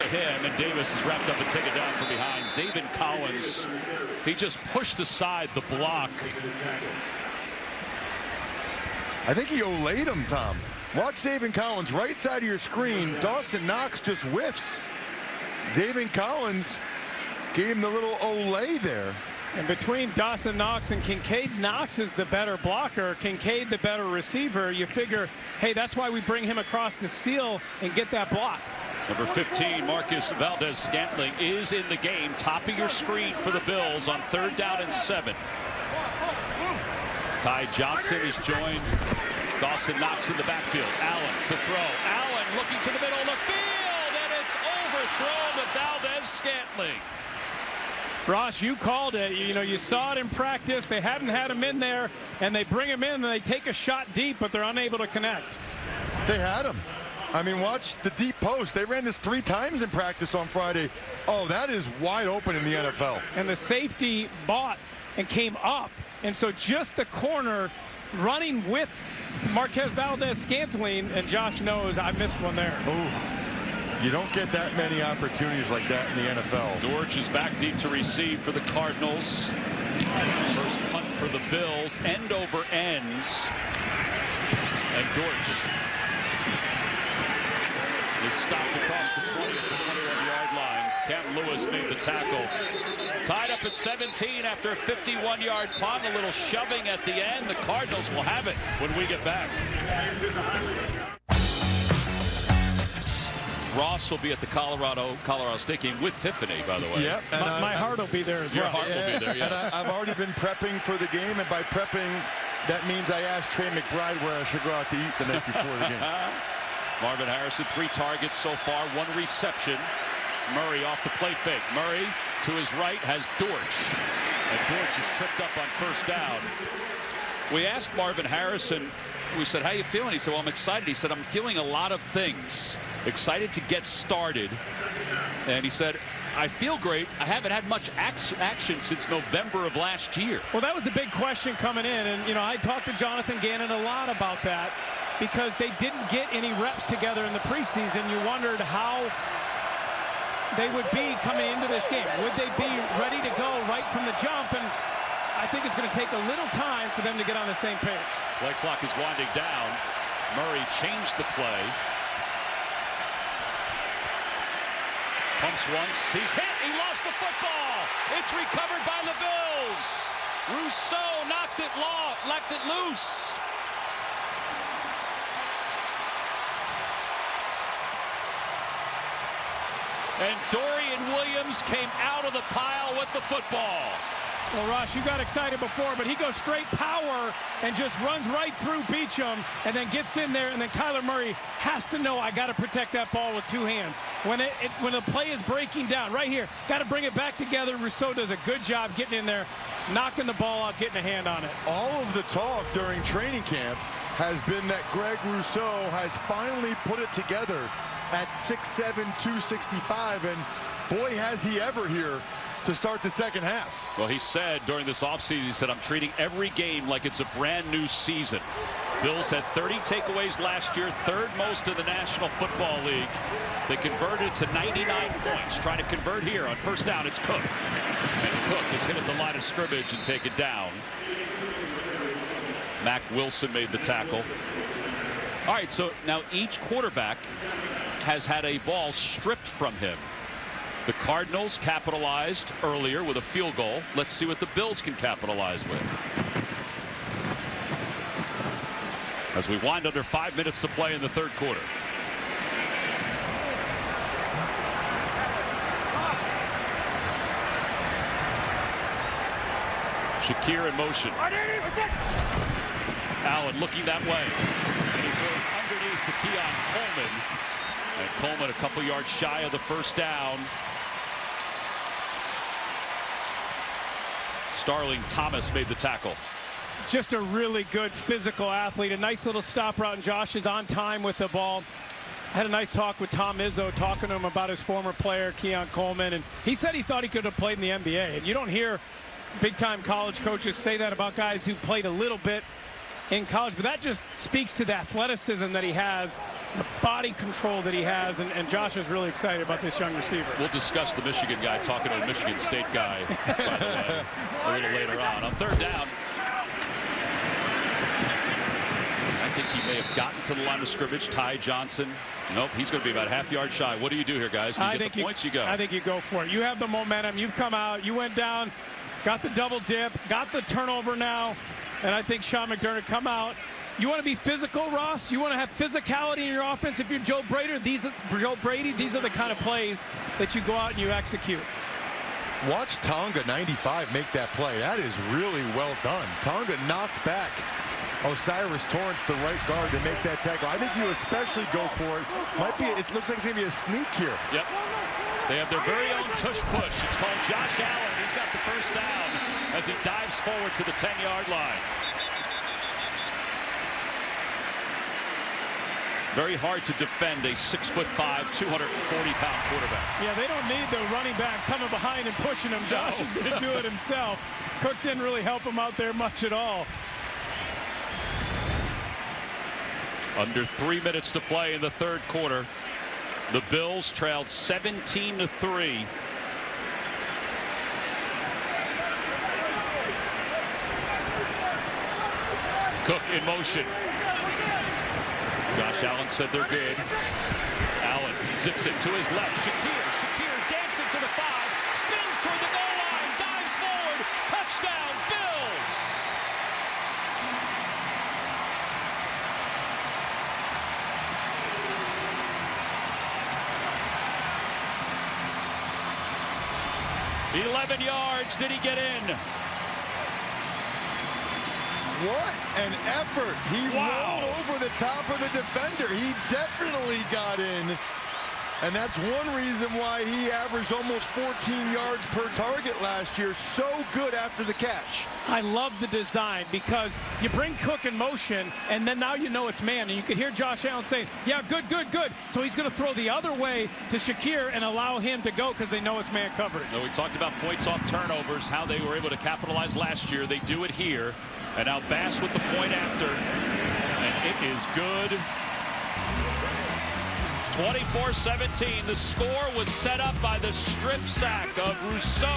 him, and Davis is wrapped up and taken down from behind. Zaven Collins, he just pushed aside the block. I think he olayed him, Tom. Watch Zaven Collins, right side of your screen. Dawson Knox just whiffs. Zaven Collins gave him the little olay there. And between Dawson Knox and Kincaid, Knox is the better blocker, Kincaid the better receiver. You figure, hey, that's why we bring him across to seal and get that block. Number 15, Marcus Valdez-Scantling is in the game. Top of your screen for the Bills on 3rd down and 7. Ty Johnson is joined. Dawson Knox in the backfield. Allen to throw. Allen looking to the middle of the field, and it's overthrown to Valdez-Scantling. Ross, you called it. You know, you saw it in practice. They hadn't had him in there, and they bring him in, and they take a shot deep, but they're unable to connect. They had him. I mean, watch the deep post. They ran this 3 times in practice on Friday. Oh, that is wide open in the NFL. And the safety bought and came up, and so just the corner running with Marquez Valdez-Scantling, and Josh knows I missed one there. Ooh, you don't get that many opportunities like that in the NFL. Dortch is back deep to receive for the Cardinals. First punt for the Bills, end over ends, and Dortch is stopped across the 20 at the 21-yard line. Cam Lewis made the tackle. Tied up at 17 after a 51-yard punt. A little shoving at the end. The Cardinals will have it when we get back. Ross will be at the Colorado State game with Tiffany, by the way. Yep. My heart will be there as well. Your heart will be there, yes. And I've already been prepping for the game, and by prepping, that means I asked Trey McBride where I should go out to eat the night before the game. Marvin Harrison, 3 targets so far, 1 reception. Murray off the play fake. Murray to his right has Dortch. And Dortch is tripped up on 1st down. We asked Marvin Harrison, we said, how you feeling? He said, well, I'm excited. He said, I'm feeling a lot of things. Excited to get started. And he said, I feel great. I haven't had much action since November of last year. Well, that was the big question coming in. And, you know, I talked to Jonathan Gannon a lot about that because they didn't get any reps together in the preseason. You wondered how they would be coming into this game. Would they be ready to go right from the jump? And I think it's going to take a little time for them to get on the same page. Play clock is winding down. Murray changed the play. Pumps once. He's hit. He lost the football. It's recovered by the Bills. Rousseau knocked it left it loose. And Dorian Williams came out of the pile with the football. Well, Ross, you got excited before, but he goes straight power and just runs right through Beachum and then gets in there, and then Kyler Murray has to know I got to protect that ball with 2 hands. When the play is breaking down, right here, got to bring it back together. Rousseau does a good job getting in there, knocking the ball out, getting a hand on it. All of the talk during training camp has been that Greg Rousseau has finally put it together at 6'7", 265, and boy, has he ever here to start the second half. Well, he said during this offseason, he said, I'm treating every game like it's a brand new season. Bills had 30 takeaways last year, 3rd most in the National Football League. They converted to 99 points. Trying to convert here on 1st down, it's Cook. And Cook is hit at the line of scrimmage and taken down. Mac Wilson made the tackle. All right, so now each quarterback has had a ball stripped from him. The Cardinals capitalized earlier with a field goal. Let's see what the Bills can capitalize with. As we wind under 5 minutes to play in the 3rd quarter. Shakir in motion. Allen looking that way. And he throws underneath to Keon Coleman. And Coleman a couple yards shy of the 1st down. Starling Thomas made the tackle. Just a really good physical athlete. A nice little stop route, and Josh is on time with the ball. I had a nice talk with Tom Izzo, talking to him about his former player, Keon Coleman, and he said he thought he could have played in the NBA. And you don't hear big-time college coaches say that about guys who played a little bit in college, but that just speaks to the athleticism that he has, the body control that he has, and Josh is really excited about this young receiver. We'll discuss the Michigan guy talking to a Michigan State guy, by the way, a little later on. On third down, I think he may have gotten to the line of scrimmage. Ty Johnson. Nope, he's going to be about half yard shy. What do you do here, guys? Do you get the points? You go. I think you go for it. You have the momentum. You've come out. You went down, got the double dip, got the turnover now, and I think Sean McDermott come out. You want to be physical, Ross? You want to have physicality in your offense? If you're Joe Brady, these are the kind of plays that you go out and you execute. Watch Tonga 95 make that play. That is really well done. Tonga knocked back Osiris Torrance, the right guard, to make that tackle. I think you especially go for it. It looks like it's going to be a sneak here. Yep. They have their very own tush push. It's called Josh Allen. He's got the first down as he dives forward to the 10-yard line. Very hard to defend a 6'5", 240-pound quarterback. Yeah, they don't need the running back coming behind and pushing him. Josh is going to do it himself. Cook didn't really help him out there much at all. Under 3 minutes to play in the third quarter. The Bills trailed 17-3. Cook in motion. Josh Allen said they're good. Allen zips it to his left. Shakir dancing to the 5. Spins toward the goal line. Dives forward. Touchdown, Bills. "11 yards. Did he get in?" What an effort. He rolled over the top of the defender. He definitely got in. And that's one reason why he averaged almost 14 yards per target last year. So good after the catch. I love the design because you bring Cook in motion, and then now you know it's man. And you could hear Josh Allen saying, yeah, good. So he's going to throw the other way to Shakir and allow him to go because they know it's man coverage. No, we talked about points off turnovers, how they were able to capitalize last year. They do it here. And now Bass with the point after. And it is good. 24-17. The score was set up by the strip sack of Rousseau.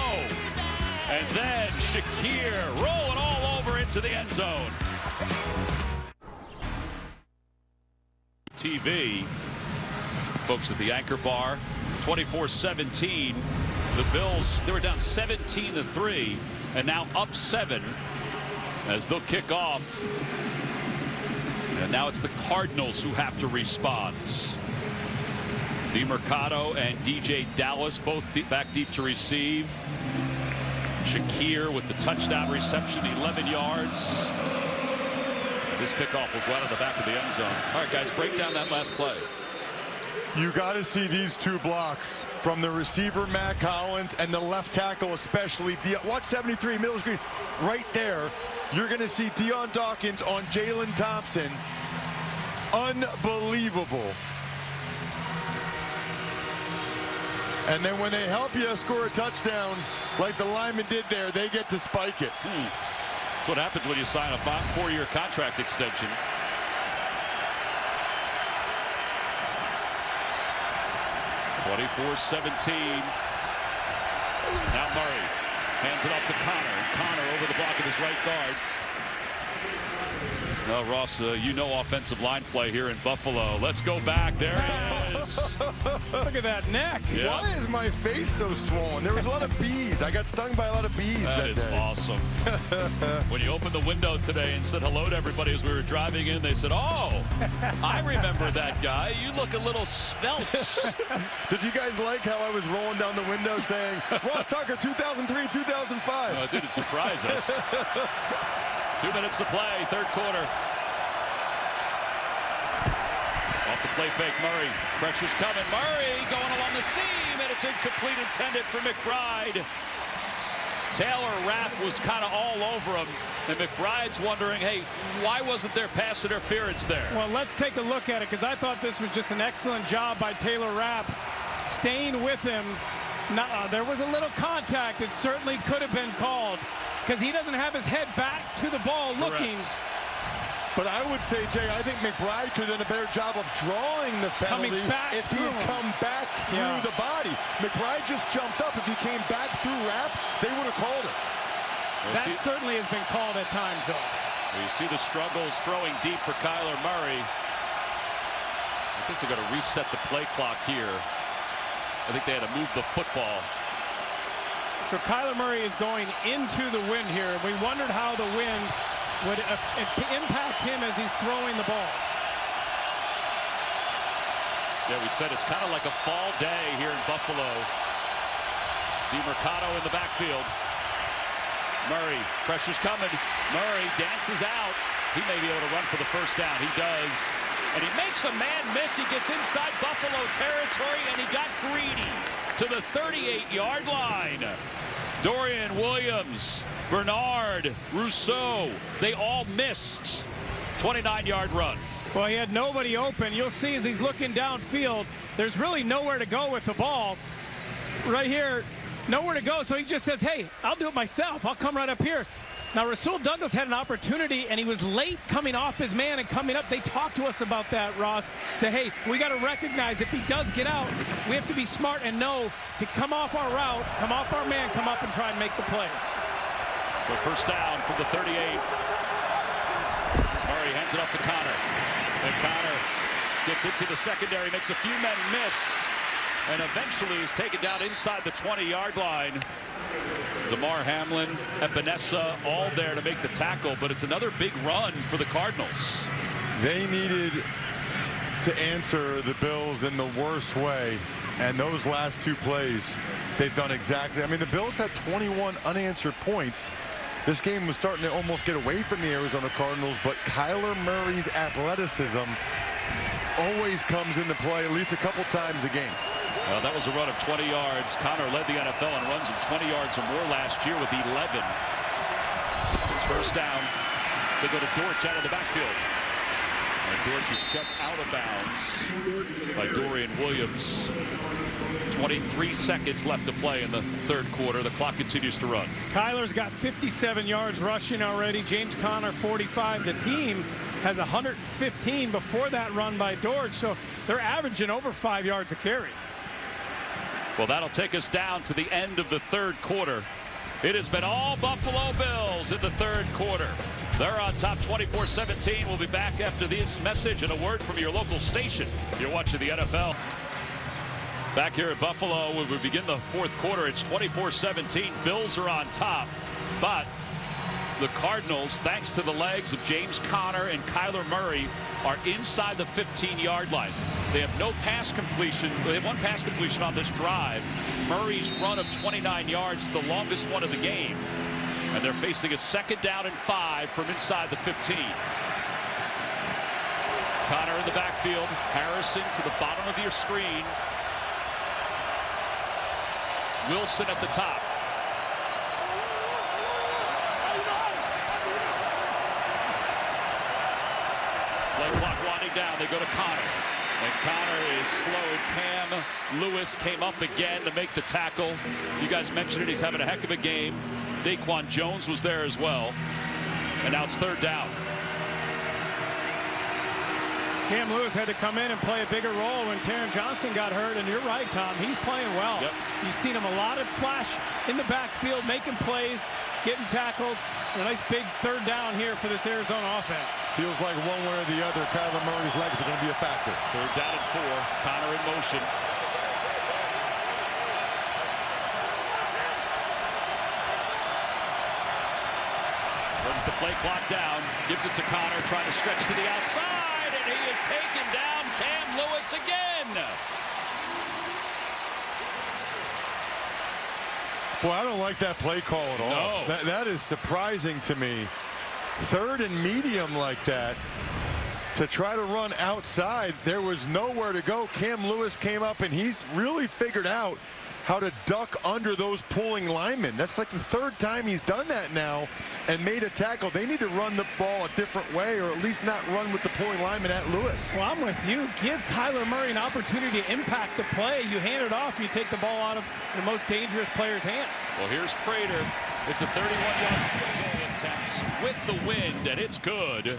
And then Shakir rolling all over into the end zone. TV. Folks at the anchor bar. 24-17. The Bills, they were down 17-3. And now up 7. As they'll kick off. And now it's the Cardinals who have to respond. DeMercado and DJ Dallas both back deep to receive. Shakir with the touchdown reception, 11 yards. This kickoff will go out of the back of the end zone. All right, guys, break down that last play. You got to see these two blocks from the receiver, Matt Collins, and the left tackle, especially. Watch 73, middle screen. Right there, you're going to see Deion Dawkins on Jalen Thompson. Unbelievable. And then when they help you score a touchdown, like the lineman did there, they get to spike it. That's what happens when you sign a 4-year contract extension. (24-17). Now Murray hands it off to Connor. And Connor over the block of his right guard. Well, Ross, you know offensive line play here in Buffalo. Let's go back. There he is. Look at that neck. Yeah. Why is my face so swollen? There was a lot of bees. I got stung by a lot of bees that is day. Awesome. When you opened the window today and said hello to everybody as we were driving in, they said, oh, I remember that guy. You look a little svelte. Did you guys like how I was rolling down the window saying, Ross Tucker, 2003, 2005? It didn't surprise us. 2 minutes to play, third quarter. Off the play fake, Murray. Pressure's coming. Murray going along the seam, and it's incomplete, intended for McBride. Taylor Rapp was kind of all over him, and McBride's wondering, hey, why wasn't there pass interference there? Well, let's take a look at it, because I thought this was just an excellent job by Taylor Rapp staying with him. There was a little contact. It certainly could have been called, because he doesn't have his head back to the ball looking. But I would say, Jay, I think McBride could have done a better job of drawing the penalty if he had come back through the body. McBride just jumped up. If he came back through wrap, they would have called it. That certainly has been called at times, though. You see the struggles throwing deep for Kyler Murray. I think they're going to reset the play clock here. I think they had to move the football. So Kyler Murray is going into the wind here. We wondered how the wind would impact him as he's throwing the ball. Yeah, we said it's kind of like a fall day here in Buffalo. DeMercado in the backfield. Murray, pressure's coming. Murray dances out. He may be able to run for the first down. He does. And he makes a man miss. He gets inside Buffalo territory, and he got greedy to the 38-yard line. Dorian Williams, Bernard, Rousseau, they all missed. 29-yard run. Well, he had nobody open. You'll see as he's looking downfield, there's really nowhere to go with the ball. Right here, nowhere to go, so he just says, hey, I'll do it myself. I'll come right up here. Now, Rasul Douglas had an opportunity, and he was late coming off his man and coming up. They talked to us about that, Ross, that, hey, we got to recognize if he does get out, we have to be smart and know to come off our route, come off our man, come up and try and make the play. So first down from the 38. Murray hands it off to Connor. And Connor gets into the secondary, makes a few men miss, and eventually is taken down inside the 20-yard line. DeMar Hamlin, Epinesa, all there to make the tackle, but it's another big run for the Cardinals. They needed to answer the Bills in the worst way, and those last two plays, they've done exactly. I mean, the Bills had 21 unanswered points. This game was starting to almost get away from the Arizona Cardinals, but Kyler Murray's athleticism always comes into play at least a couple times a game. Well, that was a run of 20 yards. Connor led the NFL in runs of 20 yards or more last year with 11. It's first down. They go to Dortch out of the backfield. And Dortch is shut out of bounds by Dorian Williams. 23 seconds left to play in the third quarter. The clock continues to run. Kyler's got 57 yards rushing already. James Conner 45. The team has 115 before that run by Dortch, so they're averaging over 5 yards a carry. Well, that'll take us down to the end of the third quarter. It has been all Buffalo Bills in the third quarter. They're on top 24-17. We'll be back after this message and a word from your local station. You're watching the NFL. Back here at Buffalo, when we begin the fourth quarter, it's 24-17. Bills are on top, but the Cardinals, thanks to the legs of James Conner and Kyler Murray, are inside the 15-yard line. They have no pass completions. They have one pass completion on this drive. Murray's run of 29 yards, the longest one of the game. And they're facing a second down and 5 from inside the 15. Conner in the backfield. Harrison to the bottom of your screen. Wilson at the top. Play clock winding down. They go to Conner. And Conner is slowed. Cam Lewis came up again to make the tackle. You guys mentioned it. He's having a heck of a game. Daquan Jones was there as well. And now it's third down. Cam Lewis had to come in and play a bigger role when Taron Johnson got hurt, and you're right, Tom. He's playing well. Yep. You've seen him a lot of flash in the backfield, making plays, getting tackles. A nice big third down here for this Arizona offense. Feels like one way or the other, Kyler Murray's legs are going to be a factor. Third down and 4. Conner in motion. Runs the play clock down. Gives it to Conner, trying to stretch to the outside, and he is taken down. Cam Lewis again. Boy, I don't like that play call at all. No. That is surprising to me. Third and medium like that. To try to run outside, there was nowhere to go. Cam Lewis came up, and he's really figured out how to duck under those pulling linemen. That's like the third time he's done that now and made a tackle. They need to run the ball a different way, or at least not run with the pulling lineman at Lewis. Well, I'm with you. Give Kyler Murray an opportunity to impact the play. You hand it off, you take the ball out of the most dangerous player's hands. Well, here's Prater. It's a 31-yard field goal attempt with the wind, and it's good.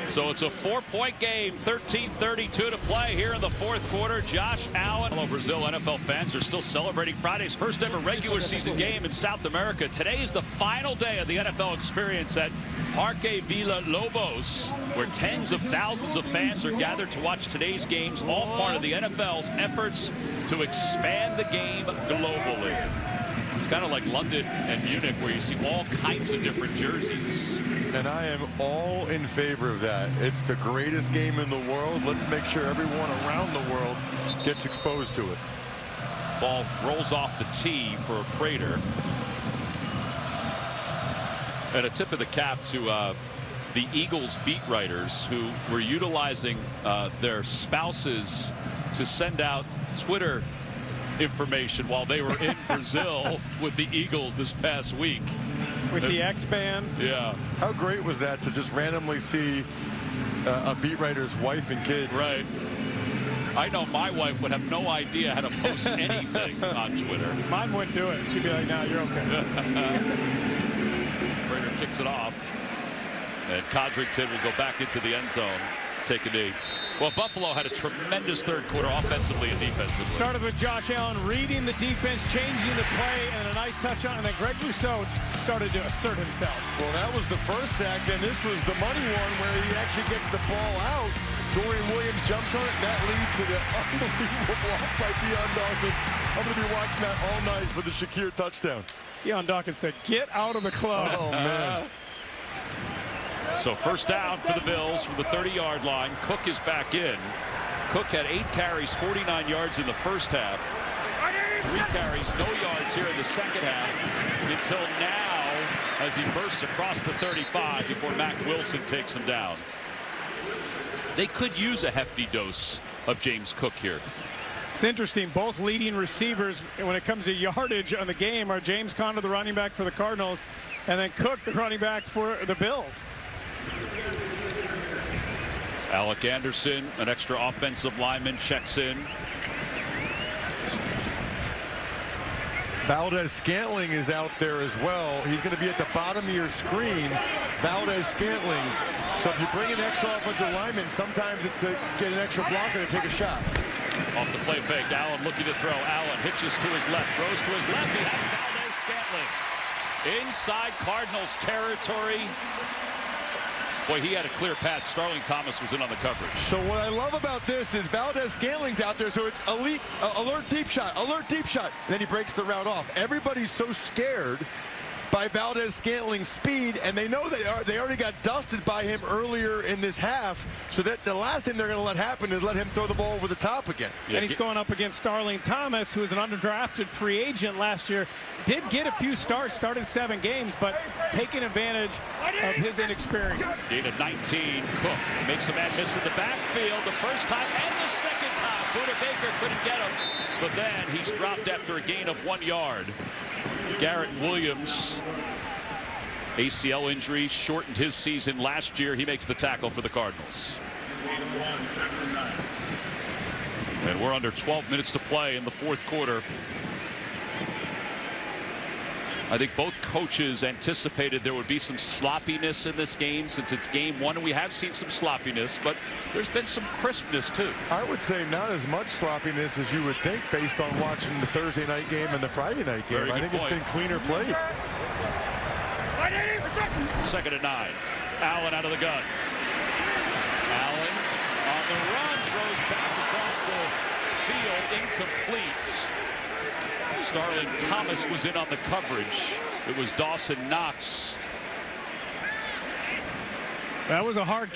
So it's a 4-point game, 13:32 to play here in the fourth quarter. Josh Allen. Hello, Brazil. NFL fans are still celebrating Friday's first ever regular season game in South America. Today is the final day of the NFL experience at Parque Villa Lobos, where tens of thousands of fans are gathered to watch today's games, all part of the NFL's efforts to expand the game globally. It's kind of like London and Munich, where you see all kinds of different jerseys. And I am all in favor of that. It's the greatest game in the world. Let's make sure everyone around the world gets exposed to it. Ball rolls off the tee for a Prater. And a tip of the cap to the Eagles beat writers who were utilizing their spouses to send out Twitter information while they were in Brazil with the Eagles this past week. With the X-Band. Yeah. How great was that to just randomly see a beat writer's wife and kids? Right. I know my wife would have no idea how to post anything on Twitter. Mine wouldn't do it. She'd be like, no, you're okay. Prater kicks it off. And Codrington will go back into the end zone. Take a knee. Well, Buffalo had a tremendous third quarter offensively and defensively. Started with Josh Allen reading the defense, changing the play, and a nice touchdown. And then Greg Rousseau started to assert himself. Well, that was the first sack, and this was the money one where he actually gets the ball out. Dorian Williams jumps on it. That leads to the unbelievable block by Deion Dawkins. I'm going to be watching that all night for the Shakir touchdown. Deion Dawkins said, get out of the club. Oh, man. So first down for the Bills from the 30-yard line. Cook is back in. Cook had 8 carries, 49 yards in the first half. 3 carries, no yards here in the second half until now as he bursts across the 35 before Mack Wilson takes him down. They could use a hefty dose of James Cook here. It's interesting. Both leading receivers when it comes to yardage on the game are James Conner, the running back for the Cardinals, and then Cook, the running back for the Bills. Alec Anderson, an extra offensive lineman, checks in. Valdez-Scantling is out there as well. He's going to be at the bottom of your screen. Valdez-Scantling. So if you bring an extra offensive lineman, sometimes it's to get an extra blocker to take a shot. Off the play fake, Allen looking to throw. Allen hitches to his left, throws to his left. He has Valdez-Scantling inside Cardinals territory. Boy, he had a clear path. Starling Thomas was in on the coverage. So what I love about this is Valdez-Scantling's out there, so it's elite, alert deep shot, alert deep shot. And then he breaks the route off. Everybody's so scared by Valdez-Scantling's speed, and they know they already got dusted by him earlier in this half, so that the last thing they're going to let happen is let him throw the ball over the top again. Yeah, and he's going up against Starling Thomas, who is an undrafted free agent last year. Did get a few starts, started 7 games, but taking advantage of his inexperience. Gain of 19. Cook makes a man miss in the backfield the first time and the second time. Buda Baker couldn't get him, but then he's dropped after a gain of 1 yard. Garrett Williams, ACL injury, shortened his season last year. He makes the tackle for the Cardinals. And we're under 12 minutes to play in the fourth quarter. I think both coaches anticipated there would be some sloppiness in this game since it's game 1, and we have seen some sloppiness, but there's been some crispness too. I would say not as much sloppiness as you would think based on watching the Thursday night game and the Friday night game. I think it's been cleaner played. 2nd and 9. Allen out of the gun. Allen on the run, throws back across the field, incomplete. Starling Thomas was in on the coverage. It was Dawson Knox. That was a hard